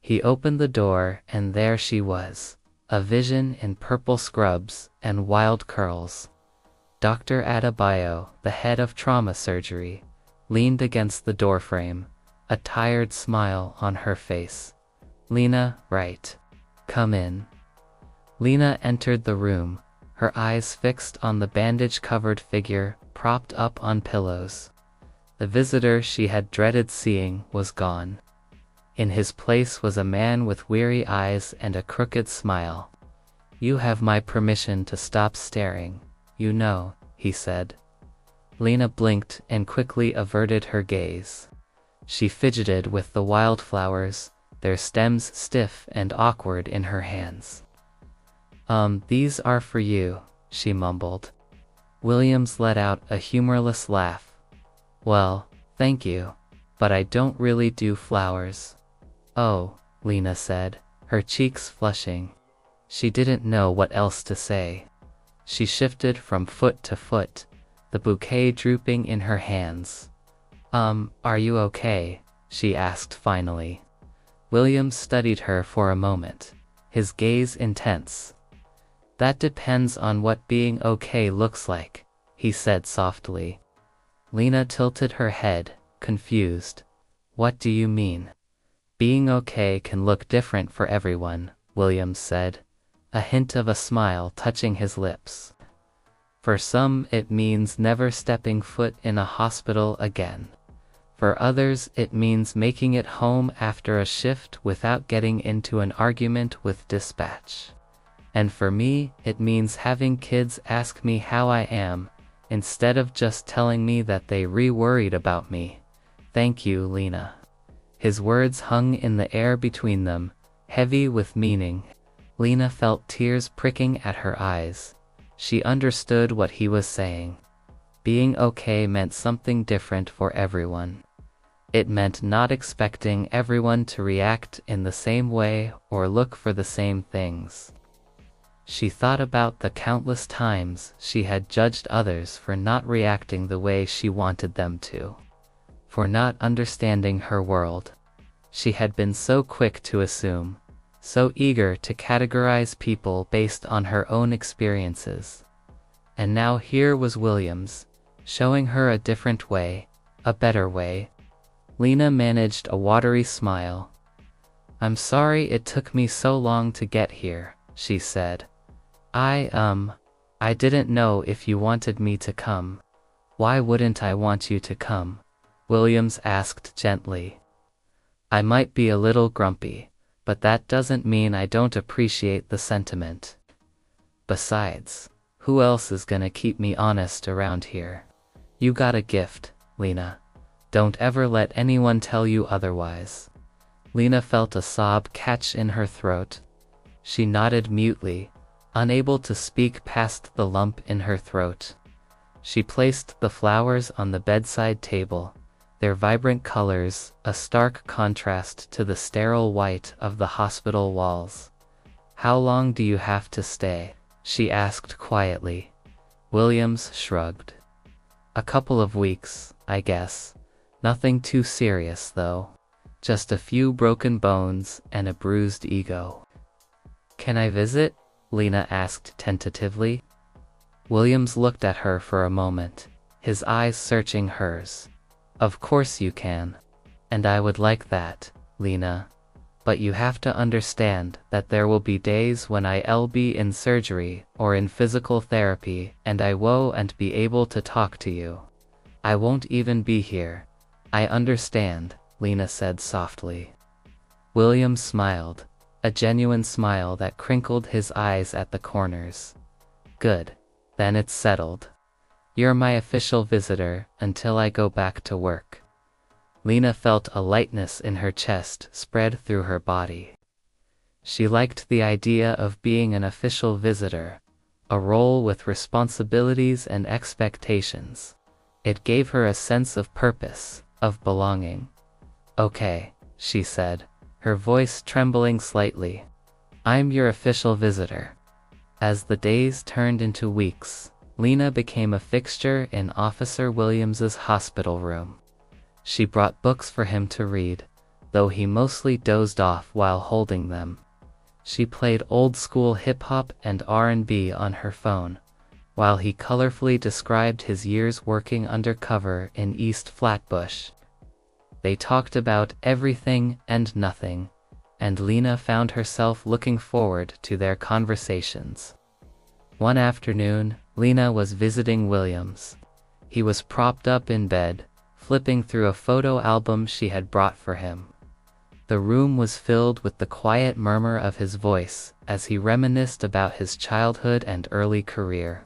He opened the door, and there she was, a vision in purple scrubs and wild curls. Dr. Adebayo, the head of trauma surgery, leaned against the doorframe, a tired smile on her face. "Lena, right. Come in." Lena entered the room, her eyes fixed on the bandage-covered figure propped up on pillows. The visitor she had dreaded seeing was gone. In his place was a man with weary eyes and a crooked smile. "You have my permission to stop staring, you know," he said. Lena blinked and quickly averted her gaze. She fidgeted with the wildflowers, their stems stiff and awkward in her hands. These are for you," she mumbled. Williams let out a humorless laugh. "Well, thank you, but I don't really do flowers." "Oh," Lena said, her cheeks flushing. She didn't know what else to say. She shifted from foot to foot, the bouquet drooping in her hands. Are you okay?" she asked finally. Williams studied her for a moment, his gaze intense. "That depends on what being okay looks like," he said softly. Lena tilted her head, confused. "What do you mean?" "Being okay can look different for everyone," Williams said, a hint of a smile touching his lips. "For some, it means never stepping foot in a hospital again. For others, it means making it home after a shift without getting into an argument with dispatch. And for me, it means having kids ask me how I am, instead of just telling me that they worried about me. Thank you, Lena." His words hung in the air between them, heavy with meaning. Lena felt tears pricking at her eyes. She understood what he was saying. Being okay meant something different for everyone. It meant not expecting everyone to react in the same way or look for the same things. She thought about the countless times she had judged others for not reacting the way she wanted them to, for not understanding her world. She had been so quick to assume, so eager to categorize people based on her own experiences. And now here was Williams, showing her a different way, a better way. Lena managed a watery smile. "I'm sorry it took me so long to get here," she said. I didn't know if you wanted me to come." "Why wouldn't I want you to come?" Williams asked gently. "I might be a little grumpy, but that doesn't mean I don't appreciate the sentiment. Besides, who else is gonna keep me honest around here? You got a gift, Lena. Don't ever let anyone tell you otherwise." Lena felt a sob catch in her throat. She nodded mutely, unable to speak past the lump in her throat. She placed the flowers on the bedside table, their vibrant colors a stark contrast to the sterile white of the hospital walls. "How long do you have to stay?" she asked quietly. Williams shrugged. "A couple of weeks, I guess. Nothing too serious, though. Just a few broken bones and a bruised ego." "Can I visit?" Lena asked tentatively. Williams looked at her for a moment, his eyes searching hers. "Of course you can. And I would like that, Lena. But you have to understand that there will be days when I'll be in surgery or in physical therapy and I won't be able to talk to you. I won't even be here." "I understand," Lena said softly. William smiled, a genuine smile that crinkled his eyes at the corners. "Good. Then it's settled. You're my official visitor until I go back to work." Lena felt a lightness in her chest spread through her body. She liked the idea of being an official visitor, a role with responsibilities and expectations. It gave her a sense of purpose, of belonging. "Okay," she said, her voice trembling slightly. "I'm your official visitor." As the days turned into weeks, Lena became a fixture in Officer Williams's hospital room. She brought books for him to read, though he mostly dozed off while holding them. She played old-school hip-hop and R&B on her phone, while he colorfully described his years working undercover in East Flatbush. They talked about everything and nothing, and Lena found herself looking forward to their conversations. One afternoon, Lena was visiting Williams. He was propped up in bed, flipping through a photo album she had brought for him. The room was filled with the quiet murmur of his voice as he reminisced about his childhood and early career.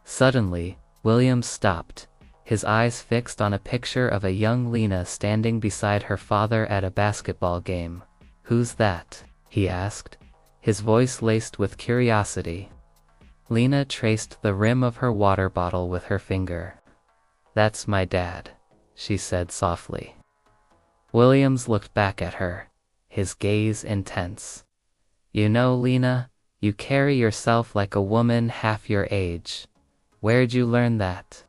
Suddenly, Williams stopped, his eyes fixed on a picture of a young Lena standing beside her father at a basketball game. "Who's that?" he asked, his voice laced with curiosity. Lena traced the rim of her water bottle with her finger. "That's my dad," she said softly. Williams looked back at her, his gaze intense. "You know, Lena, you carry yourself like a woman half your age. Where'd you learn that?"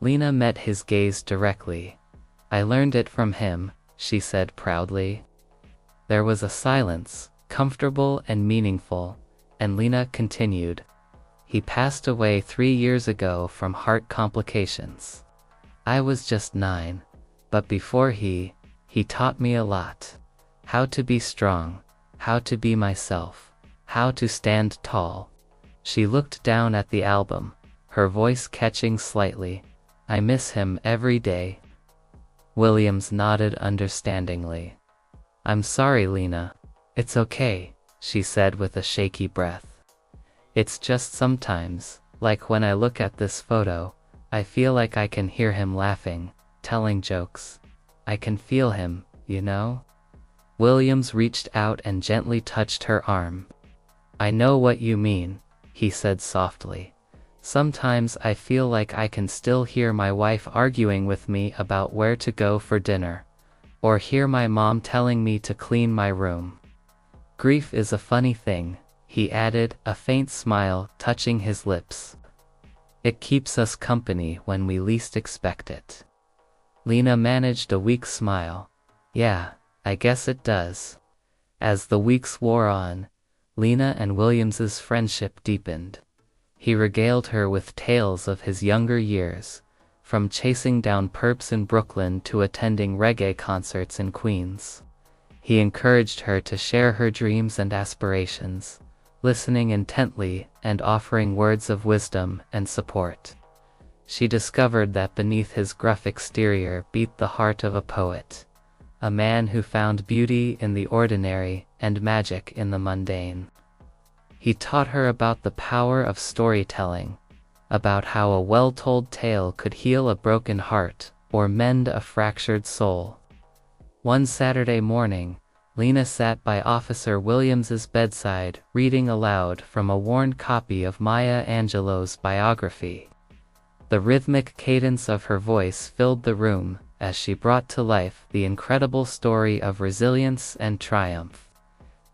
Lena met his gaze directly. "I learned it from him," she said proudly. There was a silence, comfortable and meaningful, and Lena continued. "He passed away 3 years ago from heart complications. I was just 9, but before he taught me a lot. How to be strong, how to be myself, how to stand tall." She looked down at the album, her voice catching slightly. "I miss him every day." Williams nodded understandingly. "I'm sorry, Lena." "It's okay," she said with a shaky breath. "It's just sometimes, like when I look at this photo, I feel like I can hear him laughing, telling jokes. I can feel him, you know?" Williams reached out and gently touched her arm. "I know what you mean," he said softly. "Sometimes I feel like I can still hear my wife arguing with me about where to go for dinner, or hear my mom telling me to clean my room. Grief is a funny thing," he added, a faint smile touching his lips. "It keeps us company when we least expect it." Lena managed a weak smile. "Yeah, I guess it does." As the weeks wore on, Lena and Williams's friendship deepened. He regaled her with tales of his younger years, from chasing down perps in Brooklyn to attending reggae concerts in Queens. He encouraged her to share her dreams and aspirations, listening intently and offering words of wisdom and support. She discovered that beneath his gruff exterior beat the heart of a poet, a man who found beauty in the ordinary and magic in the mundane. He taught her about the power of storytelling, about how a well-told tale could heal a broken heart or mend a fractured soul. One Saturday morning, Lena sat by Officer Williams's bedside reading aloud from a worn copy of Maya Angelou's biography. The rhythmic cadence of her voice filled the room as she brought to life the incredible story of resilience and triumph.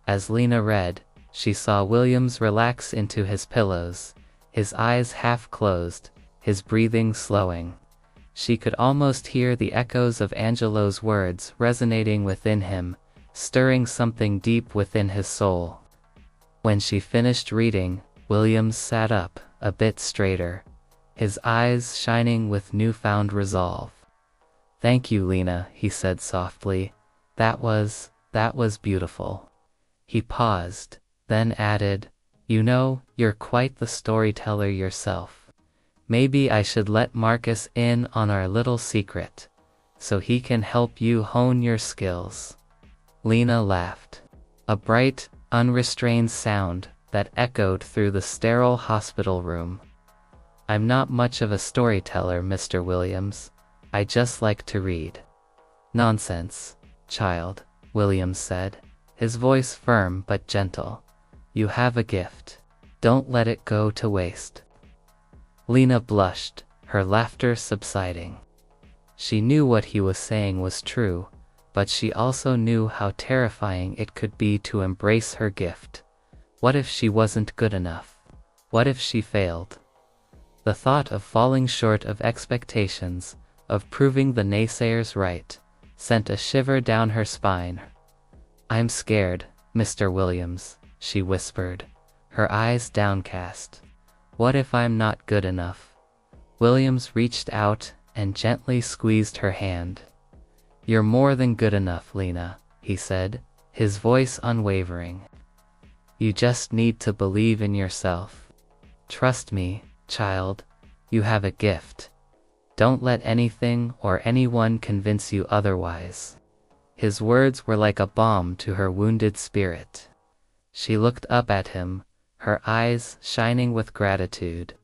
As Lena read, she saw Williams relax into his pillows, his eyes half closed, his breathing slowing. She could almost hear the echoes of Angelou's words resonating within him, stirring something deep within his soul. When she finished reading, Williams sat up, a bit straighter, his eyes shining with newfound resolve. "Thank you, Lena," he said softly. That was beautiful." He paused, then added, "You know, you're quite the storyteller yourself. Maybe I should let Marcus in on our little secret, so he can help you hone your skills." Lena laughed. A bright, unrestrained sound that echoed through the sterile hospital room. "I'm not much of a storyteller, Mr. Williams. I just like to read." "Nonsense, child," Williams said, his voice firm but gentle. "You have a gift. Don't let it go to waste." Lena blushed, her laughter subsiding. She knew what he was saying was true, but she also knew how terrifying it could be to embrace her gift. What if she wasn't good enough? What if she failed? The thought of falling short of expectations, of proving the naysayers right, sent a shiver down her spine. "I'm scared, Mr. Williams," she whispered, her eyes downcast. "What if I'm not good enough?" Williams reached out and gently squeezed her hand. "You're more than good enough, Lena," he said, his voice unwavering. "You just need to believe in yourself. Trust me, child, you have a gift. Don't let anything or anyone convince you otherwise." His words were like a balm to her wounded spirit. She looked up at him, her eyes shining with gratitude.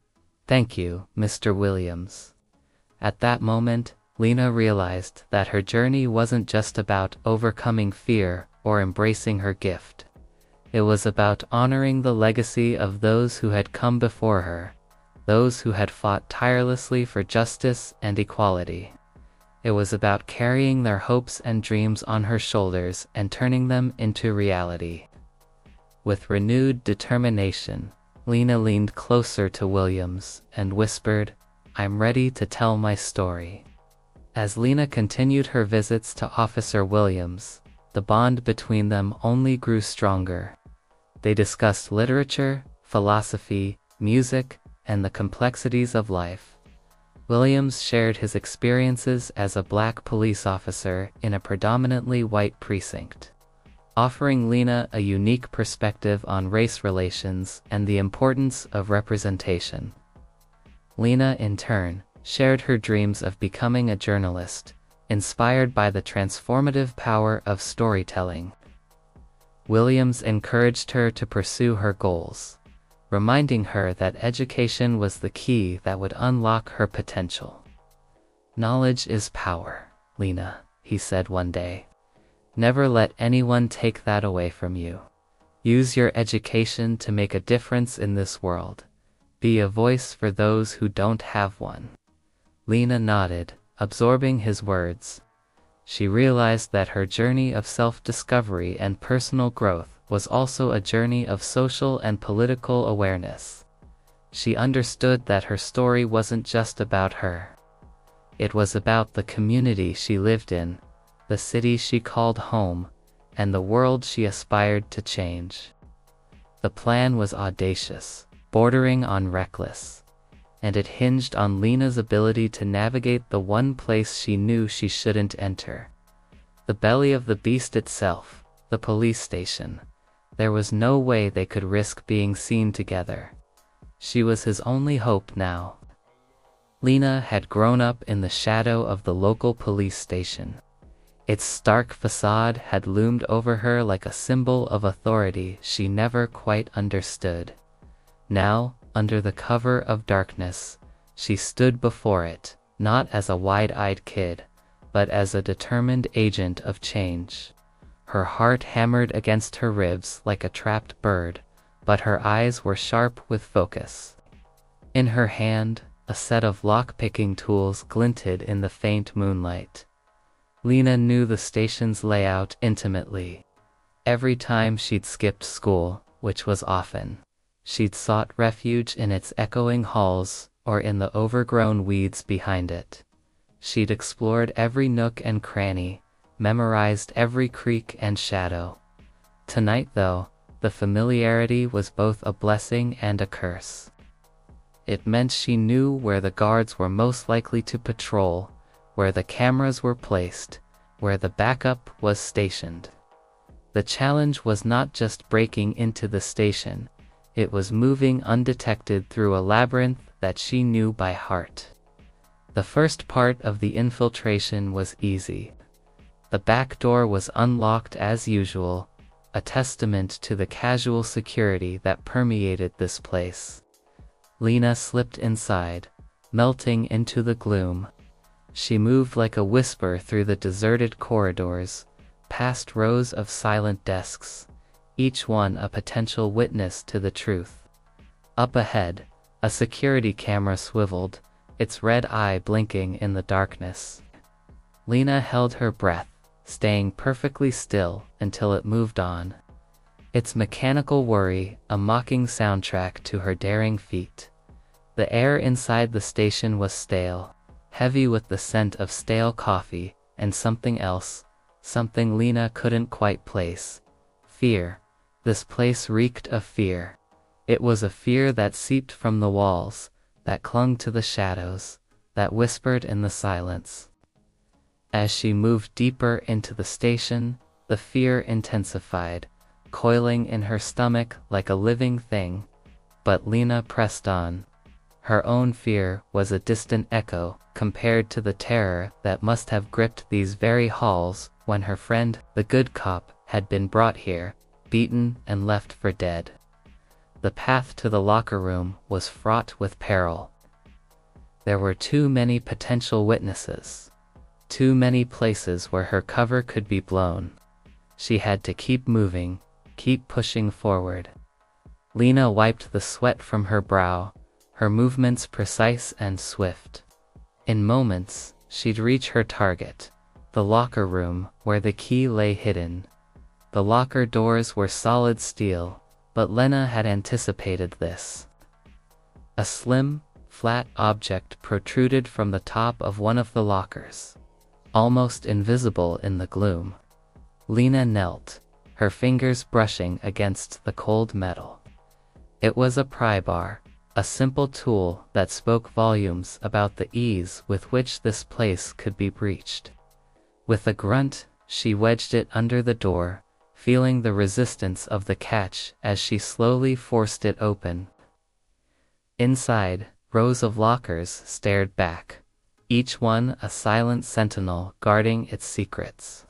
"Thank you, Mr. Williams." At that moment, Lena realized that her journey wasn't just about overcoming fear or embracing her gift. It was about honoring the legacy of those who had come before her, those who had fought tirelessly for justice and equality. It was about carrying their hopes and dreams on her shoulders and turning them into reality. With renewed determination, Lena leaned closer to Williams and whispered, "I'm ready to tell my story." As Lena continued her visits to Officer Williams, the bond between them only grew stronger. They discussed literature, philosophy, music, and the complexities of life. Williams shared his experiences as a black police officer in a predominantly white precinct, offering Lena a unique perspective on race relations and the importance of representation. Lena, in turn, shared her dreams of becoming a journalist, inspired by the transformative power of storytelling. Williams encouraged her to pursue her goals, reminding her that education was the key that would unlock her potential. "Knowledge is power, Lena," he said one day. "Never let anyone take that away from you. Use your education to make a difference in this world. Be a voice for those who don't have one." Lena nodded, absorbing his words. She realized that her journey of self-discovery and personal growth was also a journey of social and political awareness. She understood that her story wasn't just about her. It was about the community she lived in, the city she called home, and the world she aspired to change. The plan was audacious, bordering on reckless, and it hinged on Lena's ability to navigate the one place she knew she shouldn't enter. The belly of the beast itself, the police station. There was no way they could risk being seen together. She was his only hope now. Lena had grown up in the shadow of the local police station. Its stark facade had loomed over her like a symbol of authority she never quite understood. Now, under the cover of darkness, she stood before it, not as a wide-eyed kid, but as a determined agent of change. Her heart hammered against her ribs like a trapped bird, but her eyes were sharp with focus. In her hand, a set of lock-picking tools glinted in the faint moonlight. Lena knew the station's layout intimately. Every time she'd skipped school, which was often, she'd sought refuge in its echoing halls or in the overgrown weeds behind it. She'd explored every nook and cranny, memorized every creak and shadow. Tonight, though, the familiarity was both a blessing and a curse. It meant she knew where the guards were most likely to patrol, where the cameras were placed, where the backup was stationed. The challenge was not just breaking into the station, it was moving undetected through a labyrinth that she knew by heart. The first part of the infiltration was easy. The back door was unlocked as usual, a testament to the casual security that permeated this place. Lena slipped inside, melting into the gloom. She moved like a whisper through the deserted corridors, past rows of silent desks, each one a potential witness to the truth. Up ahead, a security camera swiveled, its red eye blinking in the darkness. Lena held her breath, staying perfectly still until it moved on. Its mechanical worry, a mocking soundtrack to her daring feet. The air inside the station was stale, heavy with the scent of stale coffee and something else, something Lena couldn't quite place. Fear. This place reeked of fear. It was a fear that seeped from the walls, that clung to the shadows, that whispered in the silence. As she moved deeper into the station, the fear intensified, coiling in her stomach like a living thing. But Lena pressed on. Her own fear was a distant echo compared to the terror that must have gripped these very halls when her friend, the good cop, had been brought here, beaten and left for dead. The path to the locker room was fraught with peril. There were too many potential witnesses. Too many places where her cover could be blown. She had to keep moving, keep pushing forward. Lena wiped the sweat from her brow, her movements precise and swift. In moments, she'd reach her target, the locker room where the key lay hidden. The locker doors were solid steel, but Lena had anticipated this. A slim, flat object protruded from the top of one of the lockers, almost invisible in the gloom. Lena knelt, her fingers brushing against the cold metal. It was a pry bar, a simple tool that spoke volumes about the ease with which this place could be breached. With a grunt, she wedged it under the door, feeling the resistance of the catch as she slowly forced it open. Inside, rows of lockers stared back, each one a silent sentinel guarding its secrets.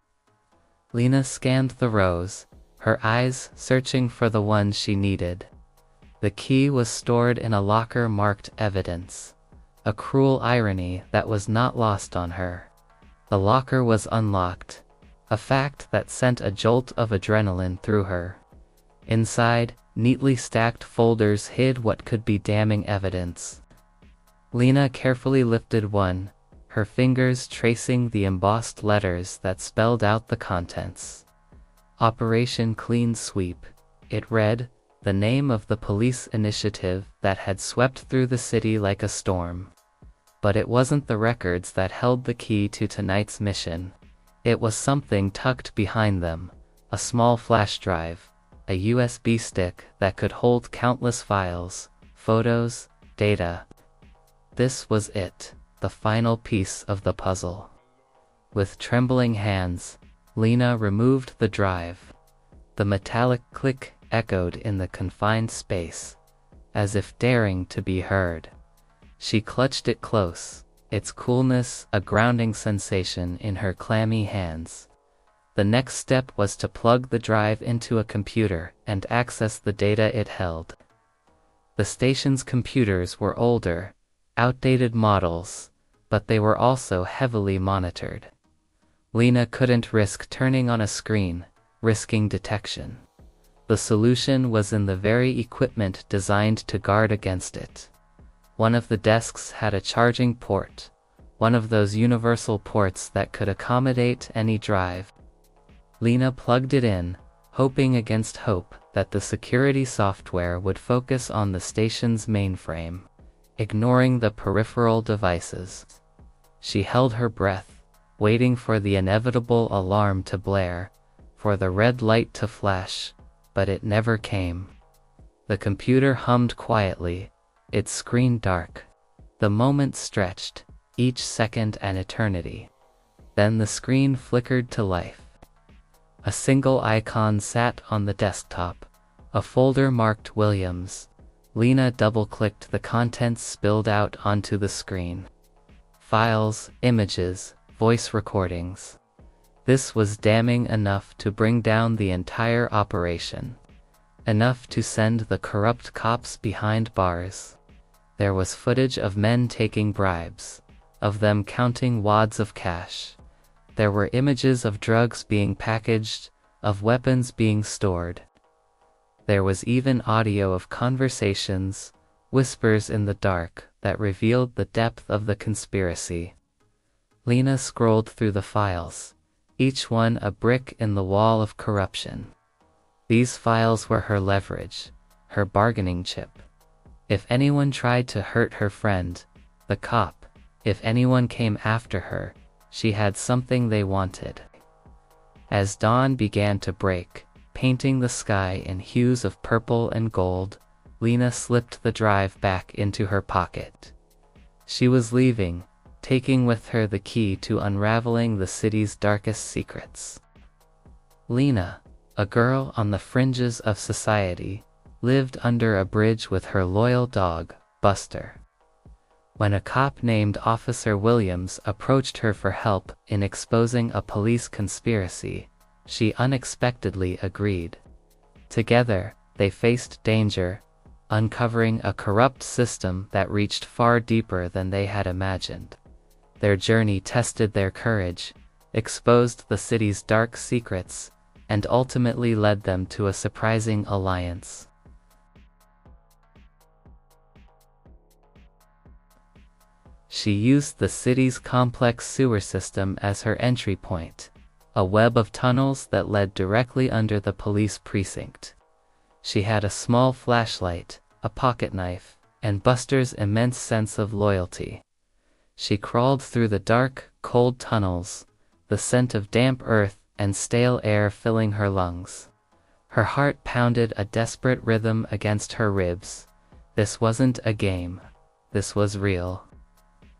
Lena scanned the rows, her eyes searching for the one she needed. The key was stored in a locker marked evidence, a cruel irony that was not lost on her. The locker was unlocked, a fact that sent a jolt of adrenaline through her. Inside, neatly stacked folders hid what could be damning evidence. Lena carefully lifted one, her fingers tracing the embossed letters that spelled out the contents. Operation Clean Sweep, it read, the name of the police initiative that had swept through the city like a storm. But it wasn't the records that held the key to tonight's mission. It was something tucked behind them, a small flash drive, a USB stick that could hold countless files, photos, data. This was it, the final piece of the puzzle. With trembling hands, Lena removed the drive. The metallic click echoed in the confined space, as if daring to be heard. She clutched it close, its coolness a grounding sensation in her clammy hands. The next step was to plug the drive into a computer and access the data it held. The station's computers were older, outdated models, but they were also heavily monitored. Lena couldn't risk turning on a screen, risking detection. The solution was in the very equipment designed to guard against it. One of the desks had a charging port, one of those universal ports that could accommodate any drive. Lena plugged it in, hoping against hope that the security software would focus on the station's mainframe, ignoring the peripheral devices. She held her breath, waiting for the inevitable alarm to blare, for the red light to flash, but it never came. The computer hummed quietly, its screen dark. The moment stretched, each second an eternity. Then the screen flickered to life. A single icon sat on the desktop, a folder marked Williams. Lena double-clicked, the contents spilled out onto the screen. Files, images, voice recordings. This was damning enough to bring down the entire operation. Enough to send the corrupt cops behind bars. There was footage of men taking bribes, of them counting wads of cash. There were images of drugs being packaged, of weapons being stored. There was even audio of conversations, whispers in the dark, that revealed the depth of the conspiracy. Lena scrolled through the files, each one a brick in the wall of corruption. These files were her leverage, her bargaining chip. If anyone tried to hurt her friend, the cop, if anyone came after her, She had something they wanted. As dawn began to break, painting the sky in hues of purple and gold, Lena slipped the drive back into her pocket. She was leaving, taking with her the key to unraveling the city's darkest secrets. Lena, a girl on the fringes of society, lived under a bridge with her loyal dog, Buster. When a cop named Officer Williams approached her for help in exposing a police conspiracy, she unexpectedly agreed. Together, they faced danger, uncovering a corrupt system that reached far deeper than they had imagined. Their journey tested their courage, exposed the city's dark secrets, and ultimately led them to a surprising alliance. She used the city's complex sewer system as her entry point, a web of tunnels that led directly under the police precinct. She had a small flashlight, a pocket knife, and Buster's immense sense of loyalty. She crawled through the dark, cold tunnels, the scent of damp earth and stale air filling her lungs. Her heart pounded a desperate rhythm against her ribs. This wasn't a game. This was real.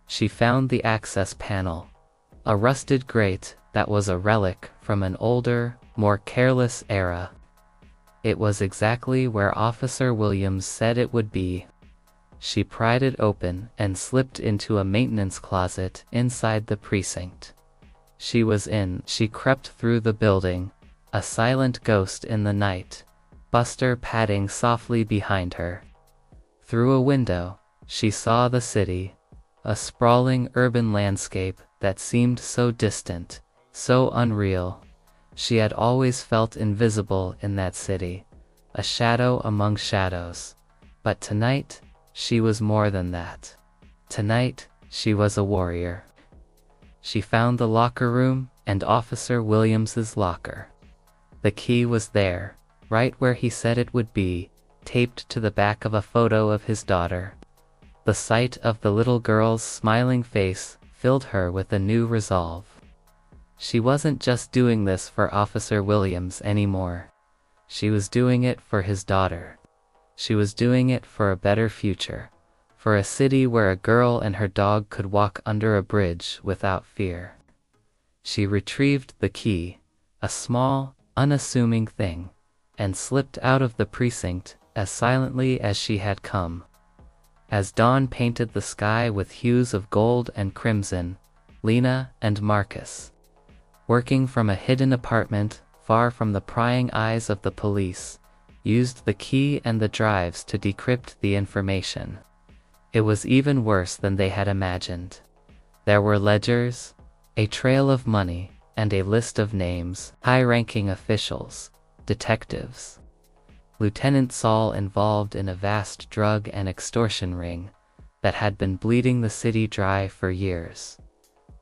She found the access panel, a rusted grate that was a relic from an older, more careless era. It was exactly where Officer Williams said it would be. She pried it open and slipped into a maintenance closet inside the precinct. She was in. She crept through the building, a silent ghost in the night, Buster padding softly behind her. Through a window, she saw the city, a sprawling urban landscape that seemed so distant, so unreal. She had always felt invisible in that city, a shadow among shadows. But tonight, she was more than that. Tonight, she was a warrior. She found the locker room and Officer Williams's locker. The key was there, right where he said it would be, taped to the back of a photo of his daughter. The sight of the little girl's smiling face filled her with a new resolve. She wasn't just doing this for Officer Williams anymore. She was doing it for his daughter. She was doing it for a better future, for a city where a girl and her dog could walk under a bridge without fear. She retrieved the key, a small, unassuming thing, and slipped out of the precinct as silently as she had come. As dawn painted the sky with hues of gold and crimson, Lena and Marcus, working from a hidden apartment far from the prying eyes of the police, used the key and the drives to decrypt the information. It was even worse than they had imagined. There were ledgers, a trail of money, and a list of names, high-ranking officials, detectives. Lieutenant Saul involved in a vast drug and extortion ring that had been bleeding the city dry for years.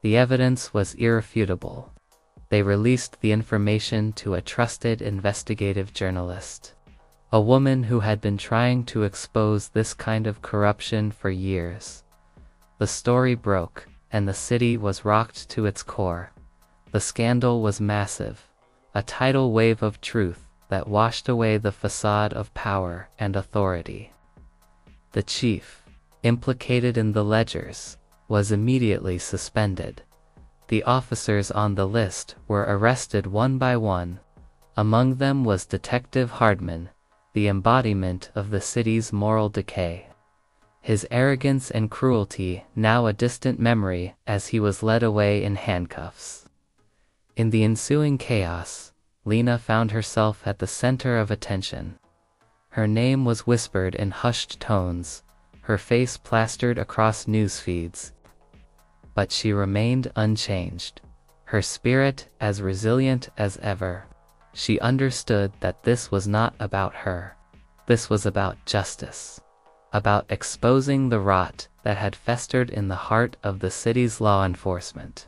The evidence was irrefutable. They released the information to a trusted investigative journalist, a woman who had been trying to expose this kind of corruption for years. The story broke, and the city was rocked to its core. The scandal was massive, a tidal wave of truth that washed away the facade of power and authority. The chief, implicated in the ledgers, was immediately suspended. The officers on the list were arrested one by one. Among them was Detective Hardman, the embodiment of the city's moral decay. His arrogance and cruelty now a distant memory as he was led away in handcuffs. In the ensuing chaos, Lena found herself at the center of attention. Her name was whispered in hushed tones, her face plastered across news feeds. But she remained unchanged, her spirit as resilient as ever. She understood that this was not about her. This was about justice, about exposing the rot that had festered in the heart of the city's law enforcement.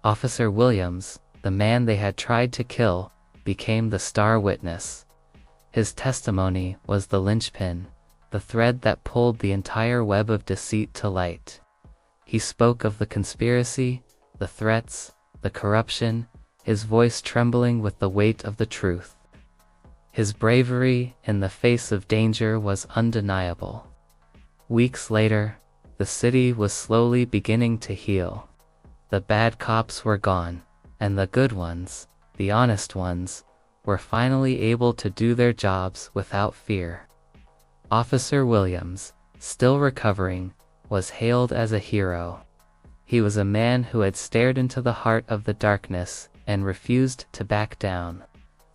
Officer Williams, the man they had tried to kill, became the star witness. His testimony was the linchpin, the thread that pulled the entire web of deceit to light. He spoke of the conspiracy, the threats, the corruption, his voice trembling with the weight of the truth. His bravery in the face of danger was undeniable. Weeks later, the city was slowly beginning to heal. The bad cops were gone, and the good ones, the honest ones, were finally able to do their jobs without fear. Officer Williams, still recovering, was hailed as a hero. He was a man who had stared into the heart of the darkness and refused to back down.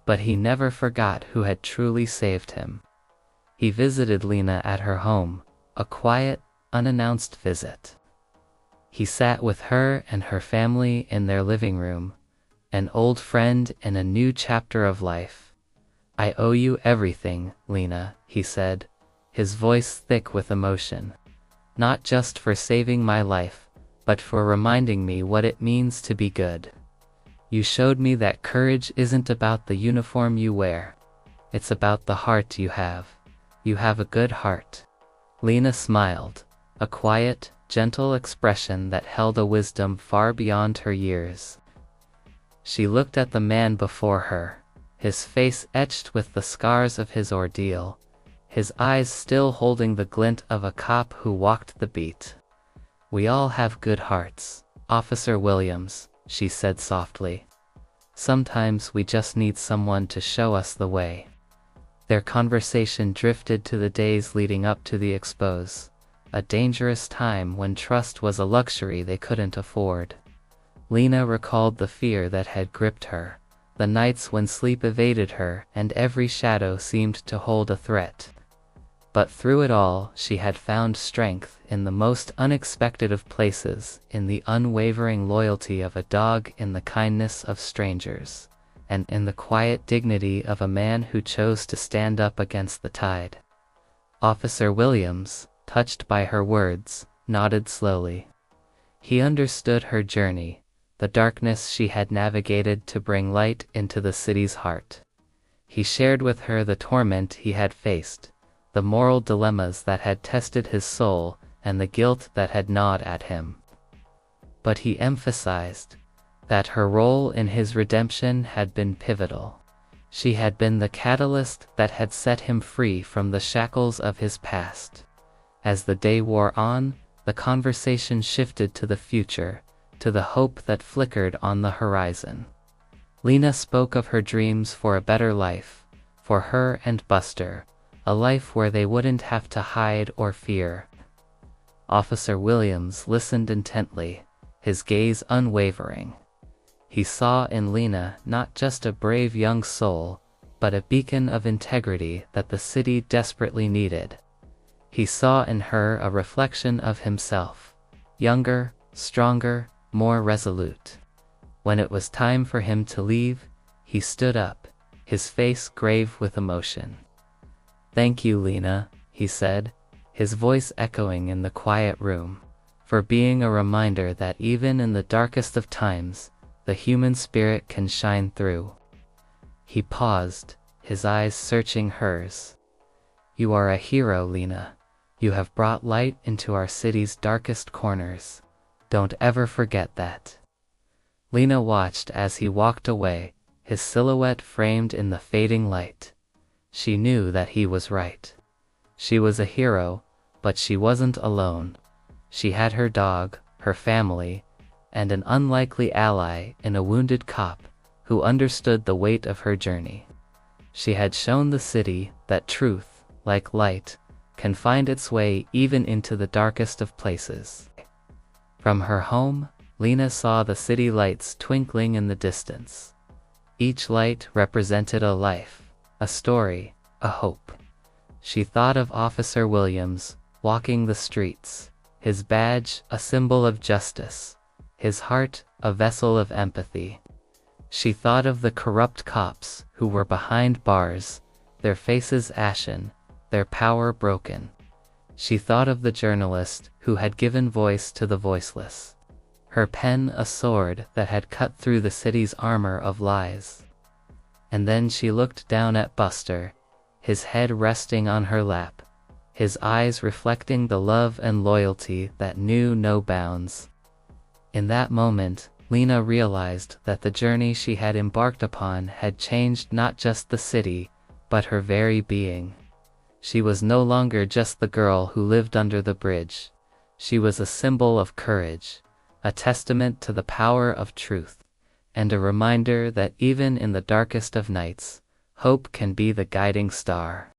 But he never forgot who had truly saved him. He visited Lena at her home, a quiet, unannounced visit. He sat with her and her family in their living room, an old friend in a new chapter of life. "I owe you everything, Lena," he said, his voice thick with emotion. "Not just for saving my life, but for reminding me what it means to be good. You showed me that courage isn't about the uniform you wear. It's about the heart you have. You have a good heart." Lena smiled, a quiet, gentle expression that held a wisdom far beyond her years. She looked at the man before her, his face etched with the scars of his ordeal, his eyes still holding the glint of a cop who walked the beat. "We all have good hearts, Officer Williams," she said softly. "Sometimes we just need someone to show us the way." Their conversation drifted to the days leading up to the expose, a dangerous time when trust was a luxury they couldn't afford. Lena recalled the fear that had gripped her, the nights when sleep evaded her and every shadow seemed to hold a threat. But through it all, she had found strength in the most unexpected of places, in the unwavering loyalty of a dog, in the kindness of strangers, and in the quiet dignity of a man who chose to stand up against the tide. Officer Williams, touched by her words, nodded slowly. He understood her journey, the darkness she had navigated to bring light into the city's heart. He shared with her the torment he had faced, the moral dilemmas that had tested his soul, and the guilt that had gnawed at him. But he emphasized that her role in his redemption had been pivotal. She had been the catalyst that had set him free from the shackles of his past. As the day wore on, the conversation shifted to the future, to the hope that flickered on the horizon. Lena spoke of her dreams for a better life, for her and Buster, a life where they wouldn't have to hide or fear. Officer Williams listened intently, his gaze unwavering. He saw in Lena not just a brave young soul, but a beacon of integrity that the city desperately needed. He saw in her a reflection of himself, younger, stronger, more resolute. When it was time for him to leave, he stood up, his face grave with emotion. "Thank you, Lena," he said, his voice echoing in the quiet room, "for being a reminder that even in the darkest of times, the human spirit can shine through." He paused, his eyes searching hers. "You are a hero, Lena. You have brought light into our city's darkest corners. Don't ever forget that." Lena watched as he walked away, his silhouette framed in the fading light. She knew that he was right. She was a hero, but she wasn't alone. She had her dog, her family, and an unlikely ally in a wounded cop who understood the weight of her journey. She had shown the city that truth, like light, can find its way even into the darkest of places. From her home, Lena saw the city lights twinkling in the distance. Each light represented a life, a story, a hope. She thought of Officer Williams, walking the streets, his badge a symbol of justice, his heart a vessel of empathy. She thought of the corrupt cops who were behind bars, their faces ashen, their power broken. She thought of the journalist who had given voice to the voiceless, her pen a sword that had cut through the city's armor of lies. And then she looked down at Buster, his head resting on her lap, his eyes reflecting the love and loyalty that knew no bounds. In that moment, Lena realized that the journey she had embarked upon had changed not just the city, but her very being. She was no longer just the girl who lived under the bridge. She was a symbol of courage, a testament to the power of truth, and a reminder that even in the darkest of nights, hope can be the guiding star.